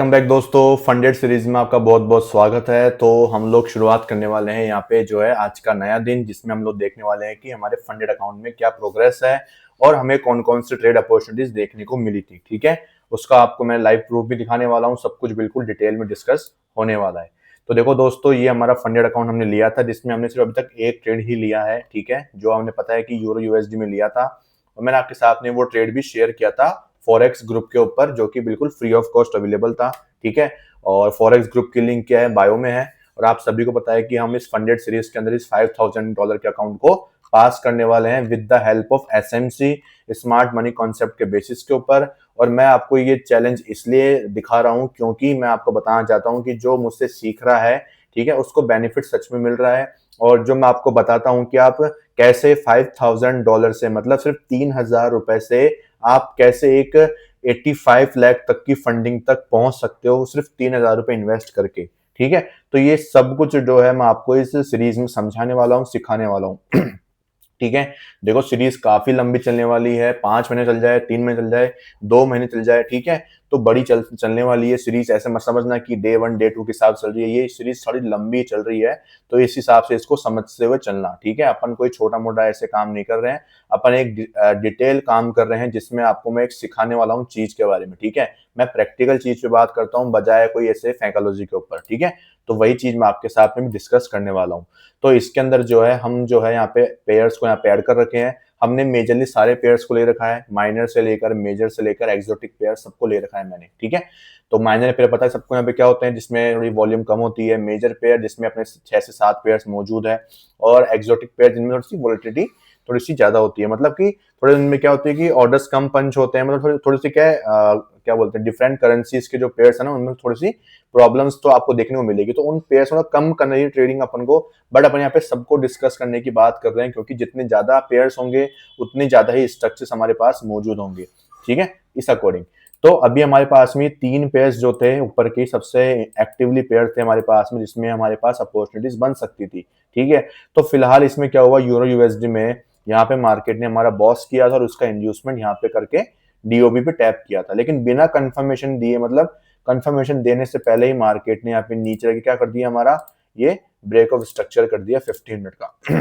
Welcome back दोस्तों, funded series में आपका बहुत बहुत स्वागत है। तो हम लोग शुरुआत करने वाले हैं यहाँ पे जो है आज का नया दिन, जिसमें हम लोग देखने वाले हैं कि हमारे फंडेड अकाउंट में क्या प्रोग्रेस है और हमें कौन कौन सी ट्रेड अपॉर्चुनिटीज देखने को मिली थी। ठीक है, उसका आपको मैं लाइव प्रूफ भी दिखाने वाला हूँ। सब कुछ बिल्कुल डिटेल में डिस्कस होने वाला है। तो देखो दोस्तों, ये हमारा फंडेड अकाउंट हमने लिया था, जिसमें हमने सिर्फ अभी तक एक ट्रेड ही लिया है। ठीक है, जो हमने पता है कि यूरो यूएसडी में लिया था, और मैंने आपके साथ में वो ट्रेड भी शेयर किया था फॉरेक्स ग्रुप के ऊपर, जो कि बिल्कुल फ्री ऑफ कॉस्ट अवेलेबल था। ठीक है, और फॉरेक्स ग्रुप की लिंक क्या है, बायो में है। और आप सभी को पता है कि हम इस फंडेड सीरीज के अंदर इस $5,000 के अकाउंट को पास करने वाले हैं with the help of SMC, smart money concept के बेसिस के ऊपर। और मैं आपको ये चैलेंज इसलिए दिखा रहा हूं क्योंकि मैं आपको बताना चाहता हूं कि जो मुझसे सीख रहा है, ठीक है, उसको बेनिफिट सच में मिल रहा है। और जो मैं आपको बताता हूं कि आप कैसे $5,000 से, मतलब सिर्फ ₹3,000 से आप कैसे एक 85 लाख तक की फंडिंग तक पहुंच सकते हो सिर्फ ₹3,000 इन्वेस्ट करके। ठीक है, तो ये सब कुछ जो है मैं आपको इस सीरीज में समझाने वाला हूँ, सिखाने वाला हूँ। ठीक है, देखो सीरीज काफी लंबी चलने वाली है। 5 महीने चल जाए, 3 महीने चल जाए, 2 महीने चल जाए, ठीक है, तो बड़ी चलने वाली है सीरीज। ऐसे मत समझना कि डे 1 डे 2 के साथ चल रही है, ये सीरीज थोड़ी लंबी चल रही है। तो इस हिसाब से इसको समझते हुए चलना। ठीक है, अपन कोई छोटा मोटा ऐसे काम नहीं कर रहे हैं, अपन एक डिटेल काम कर रहे हैं, जिसमें आपको मैं एक सिखाने वाला हूँ चीज के बारे में। ठीक है, मैं प्रैक्टिकल चीज पे बात करता हूँ बजाय कोई ऐसे फैंकोलॉजी के ऊपर। ठीक है, तो वही चीज मैं आपके साथ में भी डिस्कस करने वाला हूँ। तो इसके अंदर जो है हम जो है यहाँ पे पेयर्स को यहाँ पे ऐड कर रखे हैं। हमने मेजरली सारे पेयर्स को ले रखा है, माइनर से लेकर मेजर से लेकर एक्सोटिक पेयर सबको ले रखा है मैंने। ठीक है, तो माइनर पेयर पता है सबको यहाँ पे क्या होते हैं, जिसमें थोड़ी वॉल्यूम कम होती है। मेजर पेयर जिसमें अपने 6 से 7 पेयर्स मौजूद है, और एक्सोटिक पेयर जिनमें थोड़ी सी वोलेटिलिटी थोड़ी सी ज्यादा होती है। मतलब कि थोड़े उनमें क्या होती है कि ऑर्डर्स कम पंच होते हैं। मतलब थोड़ी सी क्या है, क्या बोलते हैं, डिफरेंट करेंसीज के जो पेयर्स है ना, उनमें थोड़ी सी प्रॉब्लम्स तो आपको देखने को मिलेगी। तो उन पेयर्स को कम करना है ट्रेडिंग अपन को। बट अपन यहाँ पे सबको डिस्कस करने की बात कर रहे हैं, क्योंकि जितने ज्यादा पेयर्स होंगे उतने ज्यादा ही स्ट्रक्चर्स हमारे पास मौजूद होंगे। ठीक है, इस अकॉर्डिंग तो अभी हमारे पास में 3 पेयर्स जो थे ऊपर की सबसे एक्टिवली पेयर थे हमारे पास में, जिसमें हमारे पास अपॉर्चुनिटीज बन सकती थी। ठीक है, तो फिलहाल इसमें क्या हुआ, यूरो यूएसडी में यहाँ पे मार्केट ने हमारा बॉस किया था और उसका इंड्यूसमेंट यहाँ पे करके डीओबी पे टैप किया था, लेकिन बिना कंफर्मेशन दिए, मतलब कंफर्मेशन देने से पहले ही मार्केट ने यहाँ पे नीचे रख क्या कर दिया, हमारा ये ब्रेक ऑफ स्ट्रक्चर कर दिया 15 मिनट का।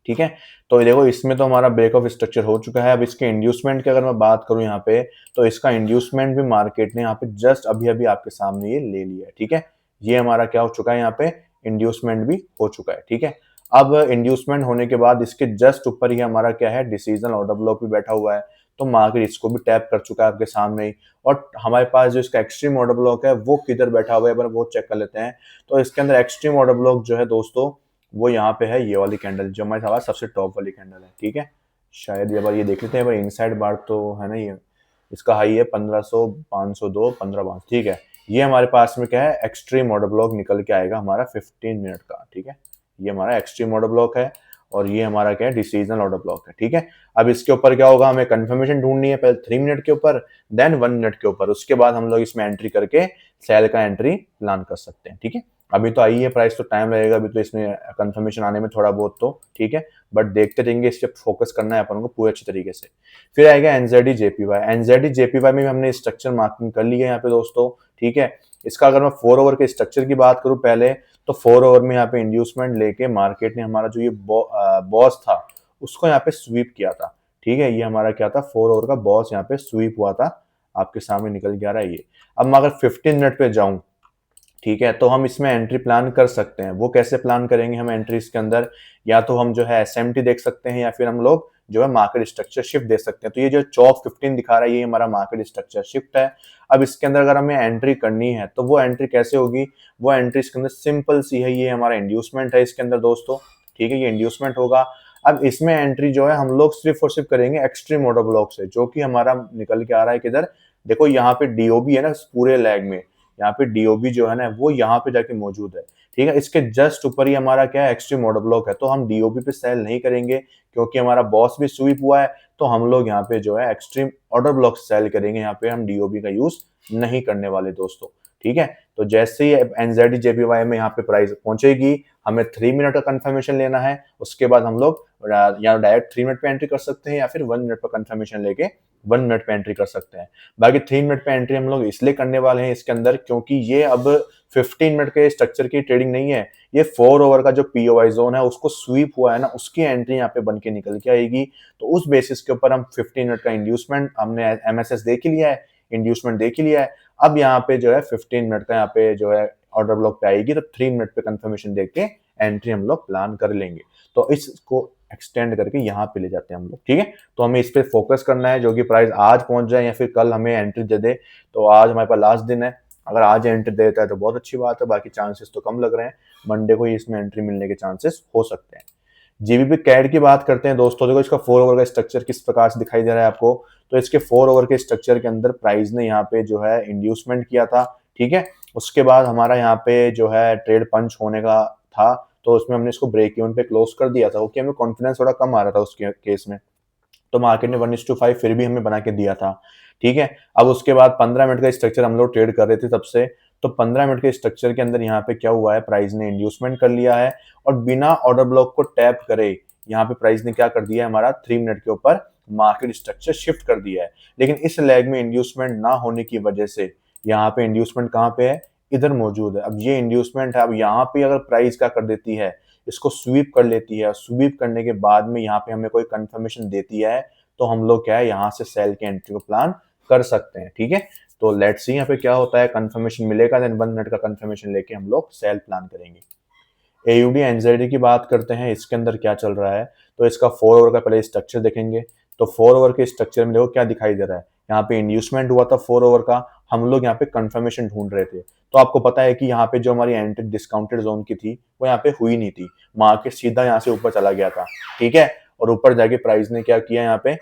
ठीक है, तो देखो इसमें तो हमारा ब्रेक ऑफ स्ट्रक्चर हो चुका है। अब इसके इंड्यूसमेंट की अगर मैं बात करूं यहाँ पे, तो इसका इंड्यूसमेंट भी मार्केट ने यहाँ पे जस्ट अभी अभी आपके सामने ये ले लिया है। ठीक है, ये हमारा क्या हो चुका है, यहाँ पे इंड्यूसमेंट भी हो चुका है। ठीक है, अब इंड्यूसमेंट होने के बाद इसके जस्ट ऊपर ही हमारा क्या है, डिसीजन ऑर्डर ब्लॉक भी बैठा हुआ है। तो मार्केट इसको भी टैप कर चुका है आपके सामने ही। और हमारे पास जो इसका एक्सट्रीम ऑर्डर ब्लॉक है वो किधर बैठा हुआ है, वो चेक कर लेते हैं। तो इसके अंदर एक्सट्रीम ऑर्डर ब्लॉक जो है दोस्तों, वो यहाँ पे है, ये वाली कैंडल जो हमारे पास सबसे टॉप वाली कैंडल है। ठीक है, शायद ये बार ये देख लेते हैं, इनसाइड बार तो है ना, ये इसका हाई है 1500, 502, 15 ठीक है। ये हमारे पास में क्या है, एक्सट्रीम ऑर्डर ब्लॉक निकल के आएगा हमारा 15 मिनट का। ठीक है, ये हमारा एक्सट्रीम ऑर्डर ब्लॉक है, और ये हमारा क्या है, डिसीजनल ऑर्डर ब्लॉक है। ठीक है, अब इसके ऊपर क्या होगा, हमें कंफर्मेशन ढूंढनी है, पहले 3 मिनट के ऊपर, देन 1 मिनट के ऊपर। उसके बाद हम लोग इसमें एंट्री करके सेल का एंट्री प्लान कर सकते हैं। ठीक है, अभी तो आई है प्राइस, तो टाइम लगेगा अभी तो इसमें कंफर्मेशन आने में थोड़ा बहुत तो। ठीक है, बट देखते रहेंगे, इस पे फोकस करना है अपन को पूरे अच्छे तरीके से। फिर आएगा एनजेडी जेपीवाई। एनजेडी जेपीवाई में भी हमने स्ट्रक्चर मार्किंग कर ली है यहाँ पे दोस्तों। ठीक है, इसका अगर मैं 4 ओवर के स्ट्रक्चर की बात करूं पहले, तो 4 ओवर में यहाँ पे इंड्यूसमेंट लेके मार्केट ने हमारा जो ये बॉस था उसको यहाँ पे स्वीप किया था। ठीक है, ये हमारा क्या था, 4 ओवर का बॉस यहाँ पे स्वीप हुआ था, आपके सामने निकल के आ रहा है ये। अब मैं अगर 15 मिनट पे जाऊं, ठीक है, तो हम इसमें एंट्री प्लान कर सकते हैं। वो कैसे प्लान करेंगे हम एंट्रीज के अंदर, या तो हम जो है एसएमटी देख सकते हैं, या फिर हम लोग जो है मार्केट स्ट्रक्चर शिफ्ट देख सकते हैं। तो ये जो चौक 15 दिखा रहा है, ये हमारा मार्केट स्ट्रक्चर शिफ्ट है। अब इसके अंदर अगर हमें एंट्री करनी है, तो वो एंट्री कैसे होगी, वो एंट्री इसके अंदर सिंपल सी है। ये हमारा इंड्यूसमेंट है इसके अंदर दोस्तों। ठीक है, ये इंड्यूसमेंट होगा। अब इसमें एंट्री जो है हम लोग सिर्फ और सिर्फ करेंगे एक्सट्रीम ऑर्डर ब्लॉक से, जो कि हमारा निकल के आ रहा है किधर, देखो यहाँ पे डीओबी है ना, पूरे लैग में यहाँ पे डीओबी जो है ना, वो यहाँ पे जाके मौजूद है। ठीक है, इसके जस्ट ऊपर ही हमारा क्या है, एक्सट्रीम ऑर्डर ब्लॉक है। तो हम डीओबी पे सेल नहीं करेंगे, क्योंकि हमारा बॉस भी स्वीप हुआ है। तो हम लोग यहाँ पे जो है एक्सट्रीम ऑर्डर ब्लॉक सेल करेंगे, यहाँ पे हम डीओबी का यूज नहीं करने वाले दोस्तों। ठीक है, तो जैसे ही एनजेडी जेपीवाई में यहाँ पे प्राइस पहुंचेगी, हमें 3 मिनट का कंफर्मेशन लेना है। उसके बाद हम लोग या डायरेक्ट 3 मिनट पे एंट्री कर सकते हैं, या फिर 1 मिनट पर कंफर्मेशन लेके 1 मिनट पे एंट्री कर सकते हैं। बाकी 3 मिनट पे एंट्री हम लोग इसलिए करने वाले हैं इसके अंदर क्योंकि ये अब 15 मिनट के स्ट्रक्चर की ट्रेडिंग नहीं है, ये 4 ओवर का जो पीओआई जोन है उसको स्वीप हुआ है ना, उसकी एंट्री यहाँ पे बन के निकल के आएगी। तो उस बेसिस के ऊपर हम 15 मिनट का इंड्यूसमेंट हमने एमएसएस देख ही लिया है, इंड्यूसमेंट देख ही लिया है। अब यहाँ पे जो है 15 मिनट का यहाँ पे जो है ऑर्डर ब्लॉक पे आएगी, तो 3 मिनट पे कंफर्मेशन देख के एंट्री हम लोग प्लान कर लेंगे। तो इसको एक्सटेंड करके यहाँ पे ले जाते हैं हम लोग, ठीक है। तो हमें इस पे फोकस करना है, जो कि प्राइस आज पहुंच जाए या फिर कल हमें एंट्री दे दे। तो आज हमारे पास लास्ट दिन है, अगर आज एंट्री देता है तो बहुत अच्छी बात है, बाकी चांसेस तो कम लग रहे हैं, मंडे को ही इसमें एंट्री मिलने के चांसेस हो सकते हैं। जीबीपी कैड की बात करते हैं दोस्तों, देखो इसका 4 ओवर का स्ट्रक्चर किस प्रकार से दिखाई दे रहा है आपको। तो इसके 4 ओवर के स्ट्रक्चर के अंदर प्राइस ने यहाँ पे जो है इंड्यूसमेंट किया था, ठीक है। उसके बाद हमारा यहाँ पे जो है ट्रेड पंच होने का था, तो उसमें हमने इसको ब्रेक इवन पे क्लोज कर दिया था, क्योंकि हमें कॉन्फिडेंस थोड़ा कम आ रहा था उसके केस में। तो मार्केट ने 1:5 फिर भी हमें बना के दिया था, ठीक है। अब उसके बाद 15 मिनट का स्ट्रक्चर हम लोग ट्रेड कर रहे थे तब से। तो 15 मिनट के स्ट्रक्चर के अंदर यहाँ पे क्या हुआ है, प्राइस ने इंड्यूसमेंट कर लिया है और बिना ऑर्डर ब्लॉक को टैप करे यहाँ पे प्राइस ने क्या कर दिया है, हमारा 3 मिनट के ऊपर मार्केट स्ट्रक्चर शिफ्ट कर दिया है। लेकिन इस लैग में इंड्यूसमेंट ना होने की वजह से यहाँ पे इंड्यूसमेंट कहाँ पे है, इधर मौजूद है। अब ये इंड्यूसमेंट है, अब यहाँ पे अगर प्राइस क्या कर देती है, इसको स्वीप कर लेती है, स्वीप करने के बाद में यहाँ पे हमें कोई कंफर्मेशन देती है, तो हम लोग क्या है यहाँ से सेल के एंट्री को प्लान कर सकते हैं, ठीक है। तो लेट्स सी यहाँ पे क्या होता है, कंफर्मेशन मिलेगा, देन 1 मिनट का कंफर्मेशन लेके हम लोग सेल प्लान करेंगे। एयूडी एनजेडी की बात करते हैं, इसके अंदर क्या चल रहा है। तो इसका 4 ओवर का पहले स्ट्रक्चर देखेंगे। तो 4 ओवर के स्ट्रक्चर में देखो क्या दिखाई दे रहा है, यहाँ पे इंड्यूसमेंट हुआ था 4 ओवर का, हम लोग यहाँ पे कंफर्मेशन ढूंढ रहे थे। तो आपको पता है कि यहाँ पे जो हमारी एंट्री डिस्काउंटेड जोन की थी वो यहाँ पे हुई नहीं थी, मार्केट सीधा यहाँ से ऊपर चला गया था, ठीक है। और ऊपर जाके प्राइस ने क्या किया यहाँ पे,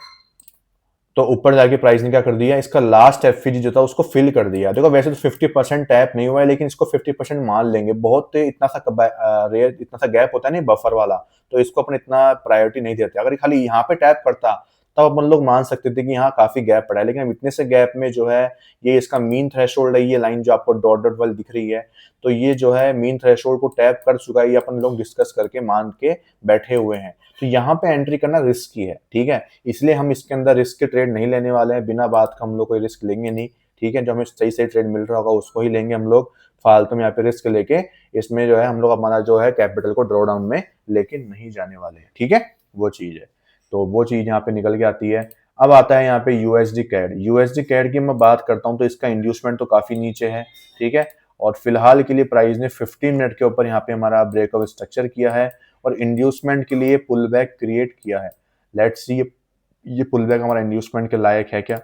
तो ऊपर जाके प्राइस ने क्या कर दिया, इसका लास्ट एफईजी जो था उसको फिल कर दिया। देखो वैसे तो 50% टैप नहीं हुआ है, लेकिन इसको 50% मान लेंगे, बहुत इतना सा रेयर इतना सा गैप होता है नहीं बफर वाला, तो इसको अपन इतना प्रायोरिटी नहीं देते। अगर खाली यहाँ पे टैप करता तब अपन लोग मान सकते थे कि यहाँ काफी गैप पड़ा है, लेकिन अब इतने से गैप में जो है ये इसका मीन थ्रेशोल्ड है, ये लाइन जो आपको डॉट डॉट वाली दिख रही है, तो ये जो है मीन थ्रेशोल्ड को टैप कर चुका है, ये अपन लोग डिस्कस करके मान के बैठे हुए हैं। तो यहाँ पे एंट्री करना रिस्की है, ठीक है, इसलिए हम इसके अंदर रिस्क के ट्रेड नहीं लेने वाले हैं, बिना बात का हम लोग कोई रिस्क लेंगे नहीं, ठीक है। जो हमें सही सही ट्रेड मिल रहा होगा उसको ही लेंगे हम लोग, फालतू में यहाँ पे रिस्क लेके इसमें जो है हम लोग हमारा जो है कैपिटल को ड्रॉ डाउन में लेके नहीं जाने वाले हैं, ठीक है, वो चीज है। तो वो चीज यहाँ पे निकल के आती है। अब आता है यहाँ पे यूएसडी कैड। यूएसडी कैड की मैं बात करता हूँ तो इसका इंड्यूसमेंट तो काफी नीचे है, ठीक है। और फिलहाल के लिए प्राइस ने 15 मिनट के ऊपर यहाँ पे हमारा ब्रेकआउट स्ट्रक्चर किया है और इंड्यूसमेंट के लिए पुल बैक क्रिएट किया है। लेट्स सी ये पुल बैक हमारा इंड्यूसमेंट के लायक है क्या।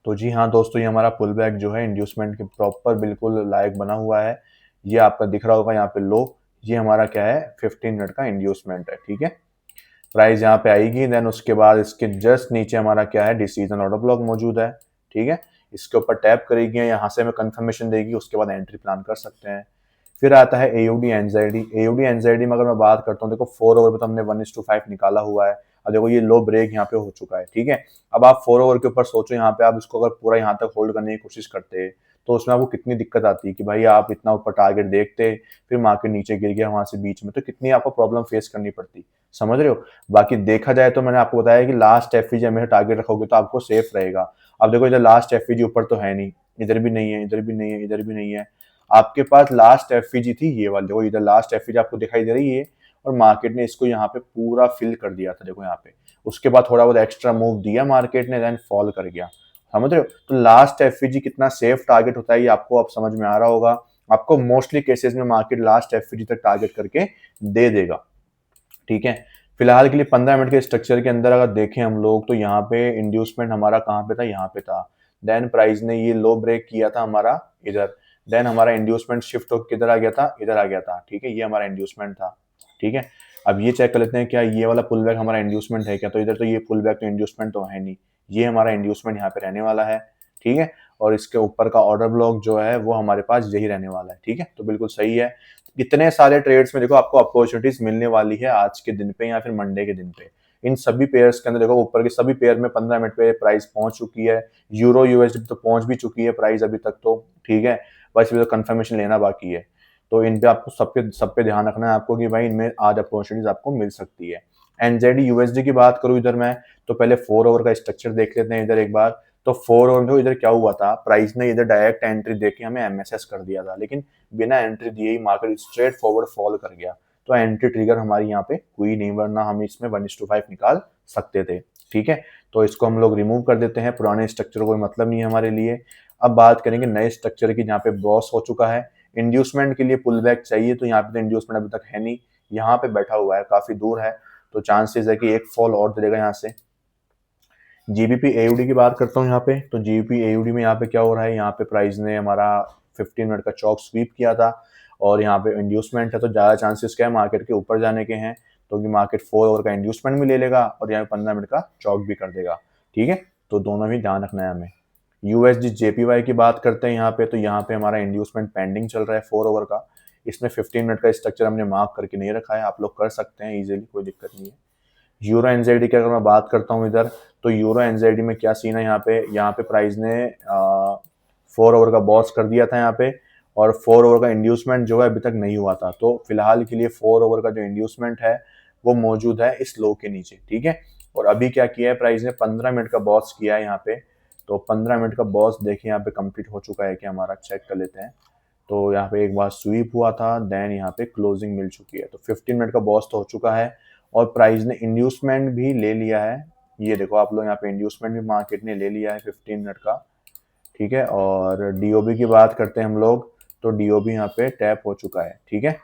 तो जी हाँ दोस्तों, ये हमारा पुल बैक जो है इंड्यूसमेंट के प्रॉपर बिल्कुल लायक बना हुआ है। ये आपका दिख रहा होगा यहाँ पे लो, ये हमारा क्या है 15 मिनट का इंड्यूसमेंट है, ठीक है। प्राइस यहाँ पे आएगी, देन उसके बाद इसके जस्ट नीचे हमारा क्या है डिसीजन ऑर्डर ब्लॉक मौजूद है, ठीक है। इसके ऊपर टैप करेगी, यहाँ से हमें कंफर्मेशन देगी, उसके बाद एंट्री प्लान कर सकते हैं। फिर आता है एयूडी एनजाइडी। एयूडी एनजाइडी में अगर मैं बात करता हूँ, देखो 4 ओवर पे तो हमने 1:5 निकाला हुआ है। अब देखो ये लो ब्रेक यहाँ पे हो चुका है, ठीक है। अब आप 4 ओवर के ऊपर सोचो, यहाँ पे आप इसको अगर पूरा यहाँ तक होल्ड करने की कोशिश करते तो उसमें आपको कितनी दिक्कत आती है कि भाई आप इतना ऊपर टारगेट देखते, फिर मार्केट नीचे गिर गया वहां से बीच में, तो कितनी आपको प्रॉब्लम फेस करनी पड़ती, समझ रहे हो। बाकी देखा जाए तो मैंने आपको बताया कि लास्ट एफईजी हमेशा टारगेट रखोगे तो आपको सेफ रहेगा। अब देखो इधर लास्ट एफईजी ऊपर तो है नहीं, इधर भी नहीं है, इधर भी नहीं है, इधर भी नहीं है, आपके पास लास्ट एफईजी थी ये वाली, देखो इधर लास्ट एफईजी आपको दिखाई दे रही है और मार्केट ने इसको यहाँ पे पूरा फिल कर दिया था, देखो यहाँ पे। उसके बाद थोड़ा बहुत एक्स्ट्रा मूव दिया मार्केट ने, देन फॉल कर गया, समझ रहे हो। तो लास्ट एफईजी कितना सेफ टारगेट होता है ये आपको अब समझ में आ रहा होगा। आपको मोस्टली केसेस में मार्केट लास्ट एफईजी तक टारगेट करके दे देगा, ठीक है। फिलहाल के लिए 15 मिनट के स्ट्रक्चर के अंदर अगर देखें हम लोग, तो यहाँ पे इंड्यूसमेंट हमारा कहाँ पे था, यहाँ पे था। देन प्राइस ने ये लो ब्रेक किया था हमारा इधर, देन हमारा इंड्यूसमेंट शिफ्ट होकर किधर आ गया था, इधर आ गया था, ठीक है। ये हमारा इंड्यूसमेंट था, ठीक है। अब ये चेक कर लेते हैं क्या ये वाला पुल बैक हमारा इंड्यूसमेंट है क्या। तो इधर तो ये पुल बैक तो इंड्यूसमेंट तो है नहीं, ये हमारा इंड्यूसमेंट यहाँ पे रहने वाला है, ठीक है। और इसके ऊपर का ऑर्डर ब्लॉक जो है वो हमारे पास यही रहने वाला है, ठीक है। तो बिल्कुल सही है। इतने सारे ट्रेड्स में देखो आपको अपॉर्चुनिटीज मिलने वाली है आज के दिन पे या फिर मंडे के दिन पे। इन सभी पेयर्स के अंदर देखो ऊपर के सभी पेयर में 15 मिनट पे प्राइस पहुंच चुकी है। यूरो यूएसडी तो पहुंच भी चुकी है प्राइस अभी तक, तो ठीक है, बस अभी तो कंफर्मेशन लेना बाकी है। तो इन पे आपको सब पे ध्यान रखना है आपको कि भाई इनमें आज अपॉर्चुनिटीज आपको मिल सकती है। एनजेडी यूएसडी की बात करूं इधर मैं, तो पहले 4 आवर का स्ट्रक्चर देख लेते हैं इधर एक बार। तो 4 आवर में इधर क्या हुआ था, प्राइस ने इधर डायरेक्ट एंट्री देके हमें एमएसएस कर दिया था, लेकिन बिना एंट्री दिए ही मार्केट स्ट्रेट फॉरवर्ड फॉल कर गया। तो एंट्री ट्रिगर हमारी यहाँ पे हुई नहीं, वरना हम इसमें 1:5 निकाल सकते थे। ठीक है, तो इसको हम लोग रिमूव कर देते हैं, पुराने स्ट्रक्चर कोई मतलब नहीं है हमारे लिए। अब बात करेंगे नए स्ट्रक्चर की, जहाँ पे बॉस हो चुका है। इंड्यूसमेंट के लिए पुल बैक चाहिए, तो यहाँ पे तो इंड्यूसमेंट अभी तक है नहीं, यहाँ पे बैठा हुआ है, काफी दूर है, तो चांसेस है कि एक फॉल और देगा यहाँ से। जीबीपी एयूडी की बात करता हूँ यहाँ पे, तो जीबीपी एयूडी में यहाँ पे क्या हो रहा है, यहाँ पे प्राइस ने हमारा 15 मिनट का चौक स्वीप किया था, और यहाँ पे इंड्यूसमेंट है, तो ज़्यादा चांसेस क्या है मार्केट के ऊपर जाने के हैं, तो कि मार्केट 4 आवर का इंड्यूसमेंट भी ले लेगा और यहाँ पे 15 मिनट का चौक भी कर देगा। ठीक है, तो दोनों ही ध्यान रखना है हमें। यूएसडी जेपीवाई की बात करते हैं यहाँ पे, तो यहाँ पे हमारा इंड्यूसमेंट पेंडिंग चल रहा है 4 आवर का। इसमें 15 मिनट का स्ट्रक्चर हमने मार्क करके नहीं रखा है, आप लोग कर सकते हैं इजीली, कोई दिक्कत नहीं है। यूरो एनजेडी की अगर मैं बात करता हूँ इधर, तो यूरो एनजेडी में क्या सीन है, यहाँ पे प्राइस ने 4 आवर का बॉस कर दिया था यहाँ पे, और 4 आवर का इंड्यूसमेंट जो है अभी तक नहीं हुआ था, तो फिलहाल के लिए 4 आवर का जो इंड्यूसमेंट है वो मौजूद है इस लो के नीचे। ठीक है, और अभी क्या किया है प्राइस ने, 15 मिनट का बॉस किया है यहाँ पे, तो 15 मिनट का बॉस देखिए यहाँ पे कंप्लीट हो चुका है कि हमारा, चेक कर लेते हैं। तो यहाँ पे एक बार स्वीप हुआ था, देन यहाँ पे क्लोजिंग मिल चुकी है, तो 15 मिनट का बॉस तो हो चुका है, और प्राइस ने इंड्यूसमेंट भी ले लिया है। ये देखो आप लोग, यहाँ पे इंड्यूसमेंट भी मार्केट ने ले लिया है 15 मिनट का। ठीक है, और डीओबी की बात करते हैं हम लोग, तो डीओबी यहाँ पे टैप हो चुका है। ठीक है,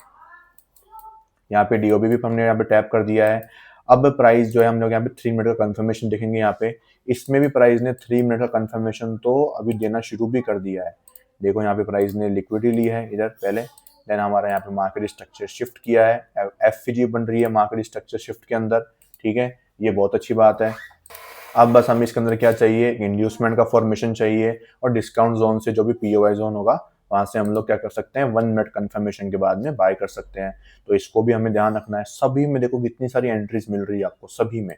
यहाँ पे डीओबी भी हमने यहाँ पे टैप कर दिया है। अब प्राइस जो है हम लोग यहाँ पे 3 मिनट का कंफर्मेशन देखेंगे यहाँ पे, इसमें भी प्राइस ने 3 मिनट का कंफर्मेशन तो अभी देना शुरू भी कर दिया है। देखो यहाँ पे प्राइस ने लिक्विडिटी ली है इधर पहले, देन हमारा यहाँ पे मार्केट स्ट्रक्चर शिफ्ट किया है, एफपीजी बन रही है मार्केट स्ट्रक्चर शिफ्ट के अंदर। ठीक है, ये बहुत अच्छी बात है। अब बस हमें इसके अंदर क्या चाहिए, इंड्यूसमेंट का फॉर्मेशन चाहिए, और डिस्काउंट जोन से जो भी पीओआई जोन होगा वहां से हम लोग क्या कर सकते हैं, 1 मिनट कंफर्मेशन के बाद में बाय कर सकते हैं। तो इसको भी हमें ध्यान रखना है। सभी में देखो कितनी सारी एंट्रीज मिल रही है आपको, सभी में।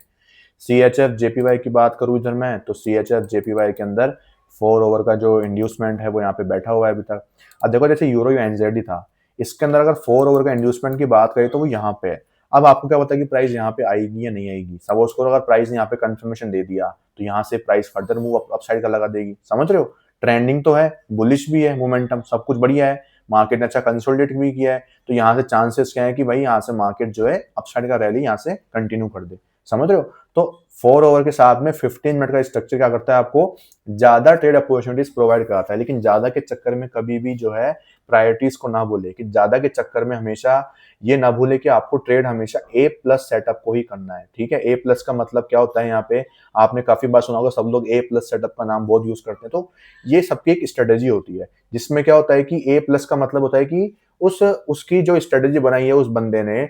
CHF JPY की बात करूं इधर मैं, तो CHF JPY के अंदर 4 आवर का जो इंड्यूसमेंट है वो यहाँ पे बैठा हुआ है अभी तक। अब देखो जैसे यूरो एनजेडी था, इसके अंदर अगर 4 आवर का इंड्यूसमेंट की बात करें तो वो यहाँ पे है। अब आपको क्या पता है कि प्राइस यहाँ पे आएगी या नहीं आएगी। सपोज करो अगर प्राइस ने यहाँ पे कंफर्मेशन दे दिया, तो यहाँ से price further move up side का लगा देगी, समझ रहे हो। ट्रेंडिंग तो है, बुलिश भी है, मोमेंटम सब कुछ बढ़िया है, मार्केट ने अच्छा कंसोलिडेट भी किया है, तो यहाँ से चांसेस क्या है कि भाई यहाँ से मार्केट जो है अपसाइड का रैली यहाँ से कंटिन्यू कर दे, समझ रहे हो। तो 4 आवर के साथ में 15 मिनट का स्ट्रक्चर क्या करता है, आपको ज्यादा ट्रेड अपॉर्चुनिटीज प्रोवाइड कराता है, लेकिन ज्यादा के चक्कर में कभी भी जो है प्रायोरिटीज को ना भूले, कि ज्यादा के चक्कर में हमेशा ये ना भूले कि आपको ट्रेड हमेशा A+ सेटअप को ही करना है। ठीक है, A+ का मतलब क्या होता है, यहाँ पे आपने काफी बार सुना होगा, सब लोग A+ सेटअप का नाम बहुत यूज करते हैं, तो ये सबकी एक स्ट्रेटेजी होती है, जिसमें क्या होता है कि A+ का मतलब होता है कि उसकी जो स्ट्रेटेजी बनाई है उस बंदे ने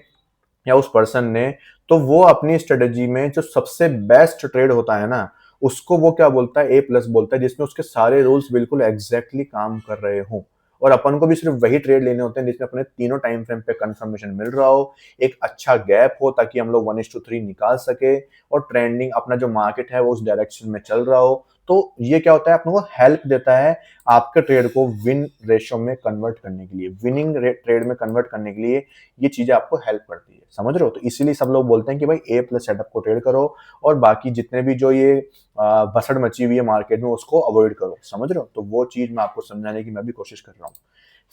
या उस पर्सन ने, तो वो अपनी स्ट्रेटेजी में जो सबसे बेस्ट ट्रेड होता है ना, उसको वो क्या बोलता है, A+ बोलता है, जिसमें उसके सारे रूल्स बिल्कुल एग्जैक्टली काम कर रहे हों। और अपन को भी सिर्फ वही ट्रेड लेने होते हैं जिसमें अपने तीनों टाइम फ्रेम पे कंफर्मेशन मिल रहा हो, एक अच्छा गैप हो, ताकि हम लोग 1:3 निकाल सके, और ट्रेंडिंग अपना जो मार्केट है वो उस डायरेक्शन में चल रहा हो। तो ये क्या होता है, अपने को हेल्प देता है आपके ट्रेड को विन रेशो में कन्वर्ट करने के लिए, विनिंग ट्रेड में कन्वर्ट करने के लिए ये चीजें आपको हेल्प करती है, समझ रहे हो। तो इसीलिए सब लोग बोलते हैं कि भाई A+ सेटअप को ट्रेड करो, और बाकी जितने भी जो ये भसड़ मची हुई है मार्केट में उसको अवॉइड करो, समझ रहे हो। तो वो चीज मैं आपको समझाने की मैं भी कोशिश कर रहा हूँ।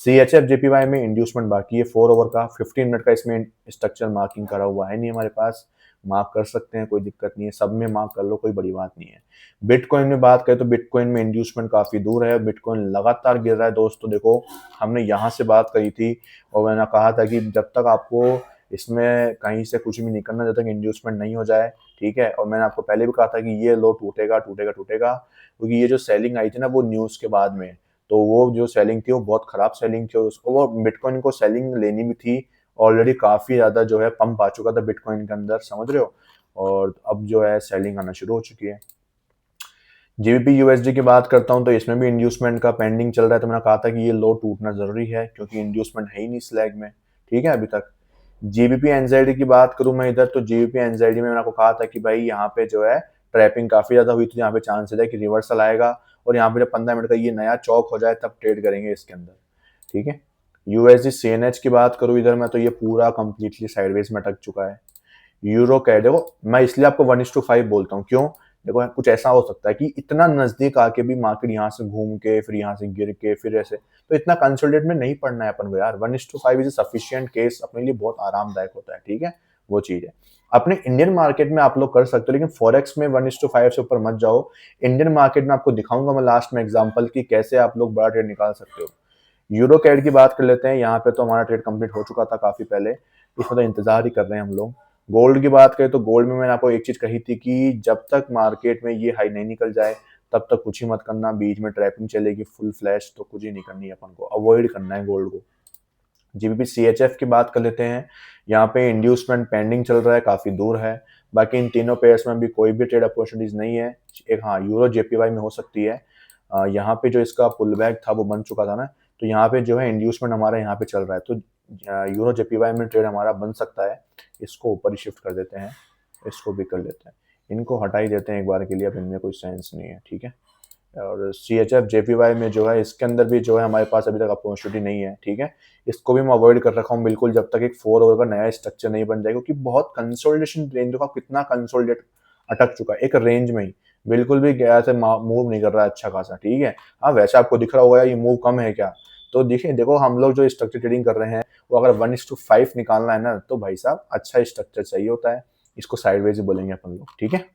CHF JPY में इंड्यूसमेंट बाकी है 4 आवर का, 15 मिनट का इसमें स्ट्रक्चर मार्किंग करा हुआ है नहीं हमारे पास, मार्क कर सकते हैं, कोई दिक्कत नहीं है, सब में मार्क कर लो, कोई बड़ी बात नहीं है। बिटकॉइन में बात करें तो बिटकॉइन में इंड्यूसमेंट काफी दूर है, बिटकॉइन लगातार गिर रहा है दोस्तों। देखो हमने यहाँ से बात करी थी, और मैंने कहा था कि जब तक आपको इसमें कहीं से कुछ भी नहीं करना, जब तक इंड्यूसमेंट नहीं हो जाए। ठीक है, और मैंने आपको पहले भी कहा था कि ये लो टूटेगा टूटेगा टूटेगा, क्योंकि ये जो सेलिंग आई थी ना वो न्यूज के बाद में, तो वो जो सेलिंग थी वो बहुत खराब सेलिंग थी, उसको वो बिटकॉइन को सेलिंग लेनी भी थी, ऑलरेडी काफी ज्यादा जो है पंप आ चुका था बिटकॉइन के अंदर, समझ रहे हो, और अब जो है सेलिंग आना शुरू हो चुकी है। जीबीपी यूएसडी की बात करता हूं, तो इसमें भी इंड्यूसमेंट का पेंडिंग चल रहा है, तो मैंने कहा था कि ये लो टूटना जरूरी है, क्योंकि इंड्यूसमेंट है ही नहीं स्लैग में। ठीक है, अभी तक जीबीपी एनजाइडी की बात करूं मैं इधर, तो जीबीपी एनजाइडी में मैंने आपको कहा था कि भाई यहाँ पे जो है ट्रैपिंग काफी ज्यादा हुई थी, यहाँ पे चांसेस है कि रिवर्सल आएगा, और यहाँ पे जब 15 मिनट का ये नया चौक हो जाए तब ट्रेड करेंगे इसके अंदर। ठीक है, यूएसडी सीएनएच की बात करूं इधर मैं, तो ये पूरा कंप्लीटली साइडवेज में अटक चुका है। यूरो कैड देखो, मैं इसलिए आपको 1:5 बोलता हूँ, क्यों? देखो कुछ ऐसा हो सकता है कि इतना नजदीक आके भी मार्केट यहाँ से घूम के फिर यहाँ से गिर के फिर ऐसे, तो इतना कंसोलिडेट में नहीं पड़ना है अपन को यार। 1:5 इज सफिशियंट केस, अपने लिए बहुत आरामदायक होता है, ठीक है, वो चीज है। अपने इंडियन मार्केट में आप लोग कर सकते हो, लेकिन फॉरेक्स में 1:5 से ऊपर मत जाओ। इंडियन मार्केट में आपको दिखाऊंगा मैं लास्ट में एग्जांपल की कैसे आप लोग बड़ा ट्रेड निकाल सकते हो। यूरो कैड की बात कर लेते हैं। यहाँ पे तो हमारा ट्रेड कंप्लीट हो चुका था काफी पहले, इसमें तो इंतजार ही कर रहे हैं हम लोग। गोल्ड की बात करें तो गोल्ड में मैंने आपको एक चीज कही थी कि जब तक मार्केट में ये हाई नहीं निकल जाए तब तक कुछ ही मत करना, बीच में ट्रैपिंग चलेगी फुल फ्लैश तो कुछ ही नहीं करनी है, अपन को अवॉइड करना है गोल्ड को। जीबीपी सीएचएफ की बात कर लेते हैं। यहाँ पे इंड्यूसमेंट पेंडिंग चल रहा है, काफी दूर है। बाकी इन तीनों पेयर्स में भी कोई भी ट्रेड अपॉर्चुनिटीज नहीं है। एक हाँ यूरो जेपीवाई में हो सकती है। यहाँ पे जो इसका पुल बैक था वो बन चुका था ना, तो यहाँ पे जो है इंड्यूसमेंट हमारा यहाँ पे चल रहा है, तो यूरो जेपीवाई में ट्रेड हमारा बन सकता है। इसको ऊपर ही शिफ्ट कर देते हैं, इसको भी कर लेते हैं, इनको हटा ही देते हैं एक बार के लिए, अब इनमें कोई सेंस नहीं है, ठीक है। और सी एच एफ जेपीवाई में जो है इसके अंदर भी जो है हमारे पास अभी तक अपॉर्चुनिटी नहीं है, ठीक है। इसको भी मैं अवॉइड कर रखा हूँ बिल्कुल, जब तक एक 4 ओवर का नया स्ट्रक्चर नहीं बन जाएगा, क्योंकि बहुत कंसोलिडेशन रेंज का कितना कंसोलिडेट अटक चुका है एक रेंज में ही, बिल्कुल भी ऐसे मूव नहीं कर रहा है अच्छा खासा, ठीक है। हाँ वैसे आपको दिख रहा होगा ये मूव कम है क्या, तो देखिए देखो हम लोग जो स्ट्रक्चर ट्रेडिंग कर रहे हैं वो अगर 1:5 निकालना है ना, तो भाई साहब अच्छा स्ट्रक्चर चाहिए होता है, इसको साइडवेज ही बोलेंगे अपन लोग, ठीक है।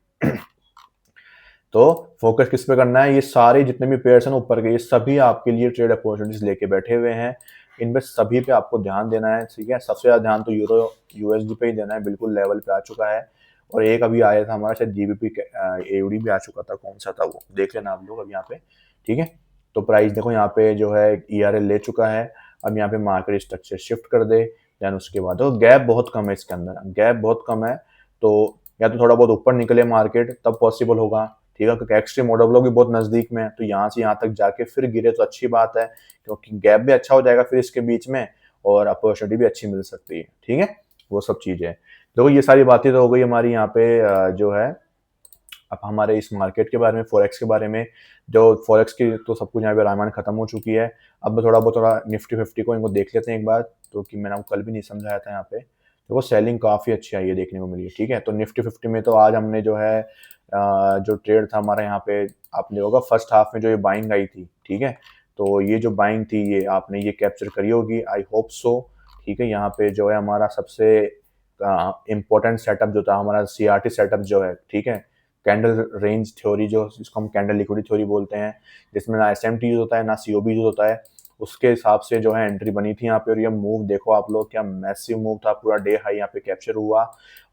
तो फोकस किस पे करना है, ये सारे जितने भी पेयर्स हैं ऊपर के, ये सभी आपके लिए ट्रेड अपॉर्चुनिटीज लेके बैठे हुए हैं। इन पे सभी पे आपको ध्यान देना है, ठीक है। सबसे ज्यादा ध्यान तो यूरो यूएसडी पे ही देना है, बिल्कुल लेवल पे आ चुका है। और एक अभी आया था हमारा शायद जीबीपी एडी भी आ चुका था, कौन सा था वो देख लेना आप लोग अब यहाँ पे, ठीक है। तो प्राइस देखो यहाँ पे जो है ईआरएल ले चुका है, अब यहाँ पे मार्केट स्ट्रक्चर शिफ्ट कर दे, देन उसके बाद तो गैप बहुत कम है इसके अंदर, गैप बहुत कम है, तो या तो थोड़ा बहुत ऊपर निकले मार्केट तब पॉसिबल होगा, ठीक है, क्योंकि एक्सट्रीम ऑर्डर फ्लो भी बहुत नजदीक में है, तो यहाँ से यहाँ तक जाके फिर गिरे तो अच्छी बात है, क्योंकि गैप भी अच्छा हो जाएगा फिर इसके बीच में, और अपॉर्चुनिटी भी अच्छी मिल सकती है, ठीक है। वो सब चीजें देखो, ये सारी बातें तो हो गई हमारी यहाँ पे जो है अब हमारे इस मार्केट के बारे में, फॉरेक्स के बारे में। जो फॉरेक्स की तो सब कुछ यहाँ पे रामायण खत्म हो चुकी है। अब थोड़ा निफ्टी फिफ्टी को इनको देख लेते हैं एक बार, तो कि मैंने आपको कल भी नहीं समझाया था यहाँ पे, तो वो सेलिंग काफी अच्छी आई है देखने को मिली है, ठीक है। तो निफ्टी फिफ्टी में तो आज हमने जो है जो ट्रेड था हमारा यहाँ पे, आपने होगा फर्स्ट हाफ में जो ये बाइंग आई थी, ठीक है, तो ये जो बाइंग थी ये आपने ये कैप्चर करी होगी, आई होप सो, ठीक है। यहाँ पे जो है हमारा सबसे इम्पोर्टेंट सेटअप जो था हमारा सीआरटी सेटअप जो है, ठीक है, कैंडल रेंज थ्योरी, जो जिसको हम कैंडल लिक्विडिटी थ्योरी बोलते हैं, जिसमें ना एसएमटी यूज होता है ना सीओबी यूज होता है, उसके हिसाब से जो है एंट्री बनी थी यहाँ पे। और ये मूव देखो आप लोग, क्या मैसिव मूव था, पूरा डे हाई यहाँ पे कैप्चर हुआ,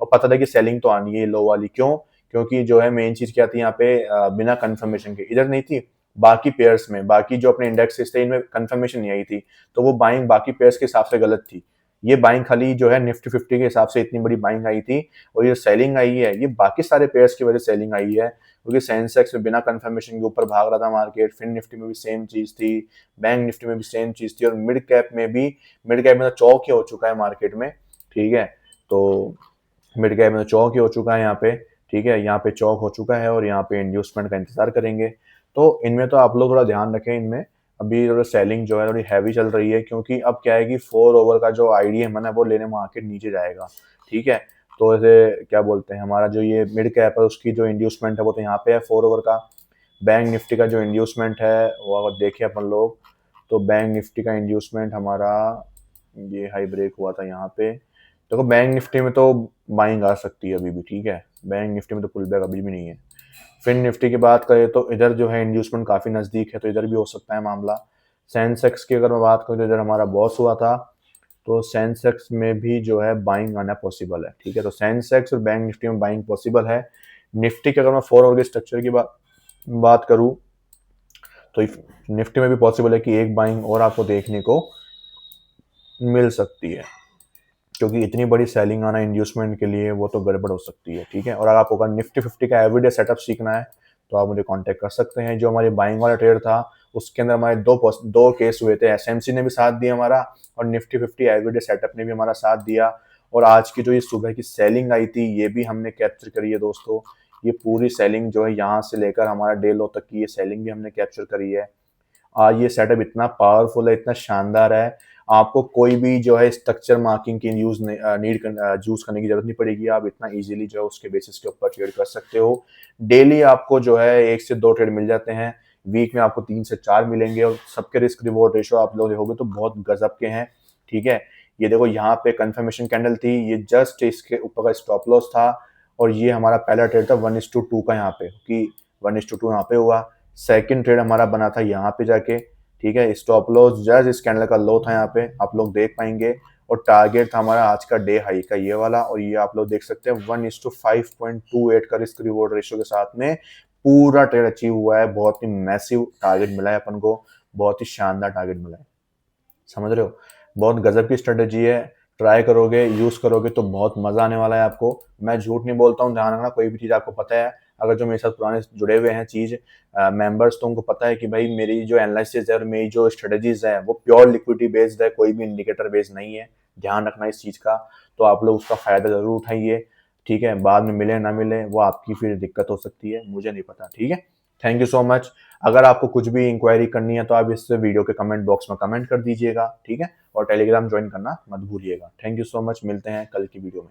और पता था कि सेलिंग तो आनी है लो वाली, क्यों? क्योंकि जो है मेन चीज क्या थी यहाँ पे, बिना कंफर्मेशन के इधर नहीं थी, बाकी पेयर्स में, बाकी जो अपने इंडेक्स थे इनमें कंफर्मेशन नहीं आई थी, तो वो बाइंग बाकी पेयर्स के हिसाब से गलत थी। ये बाइंग खाली जो है निफ्टी फिफ्टी के हिसाब से इतनी बड़ी बाइंग आई थी, और ये सेलिंग आई है ये बाकी सारे पेयर्स की वजह से सेलिंग आई है, क्योंकि सेंसेक्स में बिना कंफर्मेशन के ऊपर भाग रहा था मार्केट, फिन निफ्टी में भी सेम चीज थी, बैंक निफ्टी में भी सेम चीज थी, और मिड कैप में भी, मिड कैप में तो चौक ही हो चुका है मार्केट में, ठीक है। तो मिड कैप में तो चौक ही हो चुका है यहाँ पे, ठीक है, यहाँ पे चौक हो चुका है, और यहाँ पे इंड्यूसमेंट का इंतजार करेंगे। तो इनमें तो आप लोग थोड़ा ध्यान रखें, इनमें अभी थोड़ा सेलिंग जो है थोड़ी हैवी चल रही है, क्योंकि अब क्या है कि 4 ओवर का जो आईडीएम है ना वो लेने मार्केट नीचे जाएगा, ठीक है। तो ऐसे क्या बोलते हैं, हमारा जो ये मिड कैप है उसकी जो इंड्यूसमेंट है वो तो यहाँ पे है 4 ओवर का। बैंक निफ्टी का जो इंड्यूसमेंट है वो अगर देखें अपन लोग, तो बैंक निफ्टी का इंड्यूसमेंट हमारा ये हाई ब्रेक हुआ था यहाँ पे, देखो बैंक निफ्टी में तो बाइंग आ सकती है अभी भी, ठीक है, बैंक निफ्टी में तो पुल बैक अभी भी नहीं है। फिन निफ्टी की बात करें तो इधर जो है इंड्यूसमेंट काफी नजदीक है, तो इधर भी हो सकता है मामला। सेंसेक्स की अगर मैं बात करूँ तो इधर हमारा बॉस हुआ था, तो सेंसेक्स में भी जो है बाइंग आना पॉसिबल है, ठीक है। तो सेंसेक्स और बैंक निफ्टी में बाइंग पॉसिबल है। निफ्टी की अगर मैं 4 आवर के स्ट्रक्चर की बात करूँ, तो निफ्टी में भी पॉसिबल है कि एक बाइंग और आपको देखने को मिल सकती है, क्योंकि इतनी बड़ी सेलिंग आना इंड्यूसमेंट के लिए वो तो गड़बड़ हो सकती है, ठीक है। और अगर आपको अगर निफ्टी फिफ्टी का एवरीडे सेटअप सीखना है तो आप मुझे कांटेक्ट कर सकते हैं। जो हमारी बाइंग वाला ट्रेड था उसके अंदर हमारे दो केस हुए थे, एसएमसी ने भी साथ दिया हमारा, और निफ्टी फिफ्टी एवरीडे सेटअप ने भी हमारा साथ दिया। और आज की जो ये सुबह की सेलिंग आई थी ये भी हमने कैप्चर करी है दोस्तों, ये पूरी सेलिंग जो है यहाँ से लेकर हमारा डे लो तक की ये सेलिंग भी हमने कैप्चर करी है। ये सेटअप इतना पावरफुल है, इतना शानदार है, आपको कोई भी जो है स्ट्रक्चर मार्किंग की यूज़ करने की ज़रूरत नहीं पड़ेगी। आप इतना ईज़िली जो है उसके बेसिस के ऊपर ट्रेड कर सकते हो। डेली आपको जो है 1 से 2 ट्रेड मिल जाते हैं, वीक में आपको 3 से 4 मिलेंगे और सबके रिस्क रिवॉर्ड रेशियो आप लोग देखोगे तो बहुत गज़ब के हैं, ठीक है? ये देखो यहाँ पे कन्फर्मेशन कैंडल थी, ये जस्ट इसके ऊपर का स्टॉप लॉस था और ये हमारा पहला ट्रेड था 1:2 का यहाँ पे कि 1:2 यहाँ पे हुआ। सेकंड ट्रेड हमारा बना था यहाँ पे जाके, ठीक है? स्टॉप लॉस जस्ट इस कैंडल का लो था यहाँ पे, आप लोग देख पाएंगे और टारगेट था हमारा आज का डे हाई का ये वाला और ये आप लोग देख सकते हैं 1:5.28 का रिस्क रिवॉर्ड रेशियो के साथ में पूरा ट्रेड अचीव हुआ है। बहुत ही मैसिव टारगेट मिला है अपन को, बहुत ही शानदार टारगेट मिला है, समझ रहे हो? बहुत गजब की स्ट्रेटेजी है, ट्राई करोगे, यूज करोगे तो बहुत मजा आने वाला है आपको। मैं झूठ नहीं बोलता हूँ, ध्यान रखना, कोई भी चीज आपको पता है, अगर जो मेरे साथ पुराने जुड़े हुए हैं चीज मेंबर्स, तो उनको पता है कि भाई मेरी जो एनालिसिस है और मेरी जो स्ट्रेटेजीज है वो प्योर लिक्विडिटी बेस्ड है, कोई भी इंडिकेटर बेस्ड नहीं है। ध्यान रखना इस चीज का, तो आप लोग उसका फायदा जरूर उठाइए, ठीक है? बाद में मिले ना मिले वो आपकी फिर दिक्कत हो सकती है, मुझे नहीं पता, ठीक है? Thank you so much. अगर आपको कुछ भी इंक्वायरी करनी है तो आप इस वीडियो के कमेंट बॉक्स में कमेंट कर दीजिएगा, ठीक है? और टेलीग्राम ज्वाइन करना मत भूलिएगा। थैंक यू सो मच, मिलते हैं कल की वीडियो में।